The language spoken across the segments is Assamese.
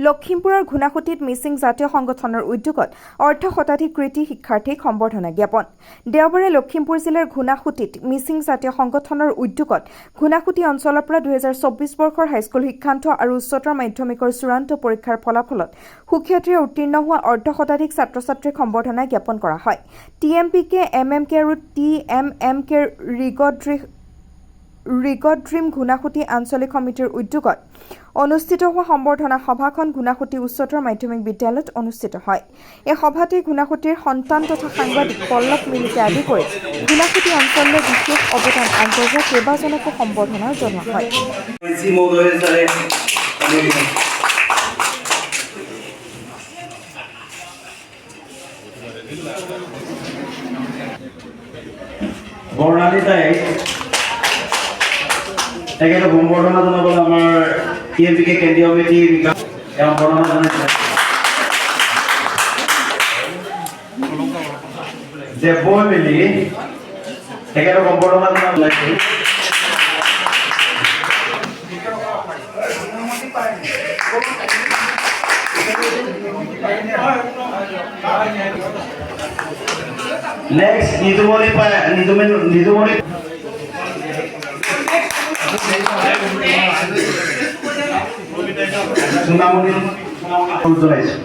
লখিমপুৰৰ ঘুনাসুতিত মিচিং জাতীয় সংগঠনৰ উদ্যোগত অৰ্ধ শতাধিক কৃতি শিক্ষাৰ্থীক সম্বৰ্ধনা জ্ঞাপন। দেওবাৰে লখিমপুৰ জিলাৰ ঘুনাসুতিত মিচিং জাতীয় সংগঠনৰ উদ্যোগত ঘুনাসুতি অঞ্চলৰ পৰা 2024 বৰ্ষৰ হাইস্কুল শিক্ষান্ত আৰু উচ্চতৰ মাধ্যমিকৰ চূড়ান্ত পৰীক্ষাৰ ফলাফলত সুখ্যাতিৰে উত্তীৰ্ণ হোৱা অৰ্ধ শতাধিক ছাত্ৰ-ছাত্ৰীক সম্বৰ্ধনা জ্ঞাপন কৰা হয়। TMPK, MMK আৰু TMMK ৰিগড্ৰিম ঘুনাসুতি আঞ্চলিক সমিতিৰ উদ্যোগত অনুষ্ঠিত হোৱা সম্বৰ্ধনা সভাখন ঘুনাসুতি উচ্চতৰ মাধ্যমিক বিদ্যালয়ত অনুষ্ঠিত হয়। এই সভাতে ঘুনাসুতিৰ সন্তান তথা সাংবাদিক পল্লৱ মিলিকে আদি কৰি ঘুনাসুতি অঞ্চললৈ বিশেষ অৱদান আগবঢ়োৱা কেইবাজনকো সম্বৰ্ধনা জনোৱা হয়। তেখেতে সম্বৰ্ধনা জনাবলৈ আমাৰ TMPK কেন্দ্ৰীয় সমিতিৰ বিকাশ বৰ্ণনা জনাইছে। যে বৈ মেলি তেখেতক সম্বৰ্ধনা জনাইছে। নেক্সট নিজুমণি সুনামণি জনাইছে।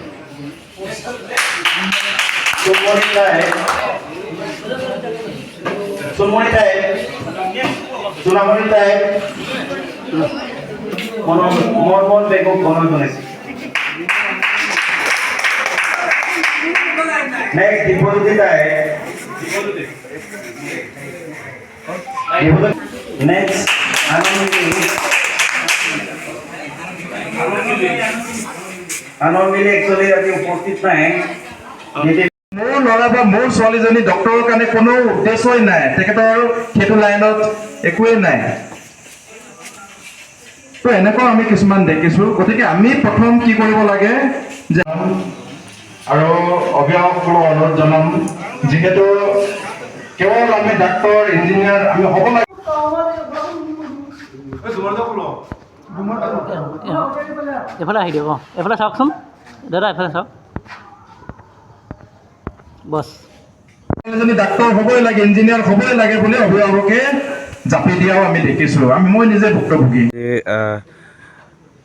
সুনামণি তাই মনমোহন বেগক গণ জনাইছে। নেক্সট দীপজ্যোতি তাই নেক্সট আনন্দিনী একচুৱেলি আজি উপস্থিত নাই। মোৰ ল'ৰা বা মোৰ ছোৱালীজনী ডক্টৰৰ কাৰণে কোনো উদ্দেশ্যই নাই, তেখেতৰ সেইটো লাইনত একোৱেই নাই। তো এনেকুৱা আমি কিছুমান দেখিছো। গতিকে আমি প্ৰথম কি কৰিব লাগে যে আৰু অভিভাৱকসকলক অনুৰোধ জনাম, যিহেতু কেৱল আমি ডাক্তৰ ইঞ্জিনিয়াৰ আমি হ'ব লাগে। এফালে আহি দিয়ক। এফালে চাওকচোন দাদা, এফালে চাওক বছ। এজনী ডাক্তৰ হ'বই লাগে, ইঞ্জিনিয়াৰ হ'বই লাগে বুলি অভিভাৱকে জাপি দিয়াও আমি দেখিছোঁ। মই নিজে ভুক্তভোগী।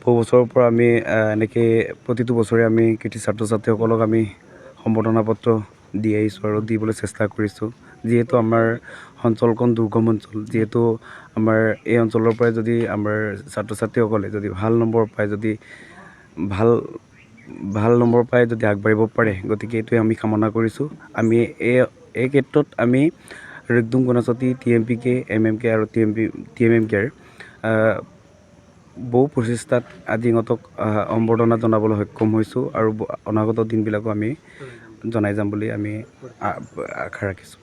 বহু বছৰৰ পৰা আমি এনেকৈ প্ৰতিটো বছৰে আমি কৃতি ছাত্ৰ ছাত্ৰীসকলক আমি সম্বৰ্ধনা পত্ৰ দি আহিছোঁ আৰু দিবলৈ চেষ্টা কৰিছোঁ। যিহেতু আমাৰ অঞ্চলখন দুৰ্গম অঞ্চল, যিহেতু আমাৰ এই অঞ্চলৰ পৰাই যদি আমাৰ ছাত্ৰ ছাত্ৰীসকলে যদি ভাল নম্বৰ পাই যদি আগবাঢ়িব পাৰে, গতিকে এইটোৱে আমি কামনা কৰিছোঁ। আমি এই ক্ষেত্ৰত আমি ৰিগড্ৰিম ঘুনাসুতি TMPK, MMK আৰু TMMKৰ বহু প্ৰচেষ্টাত আজি ইহঁতক সম্বৰ্ধনা জনাবলৈ সক্ষম হৈছোঁ আৰু অনাগত দিনবিলাকো আমি জনাই যাম বুলি আমি আশা ৰাখিছোঁ।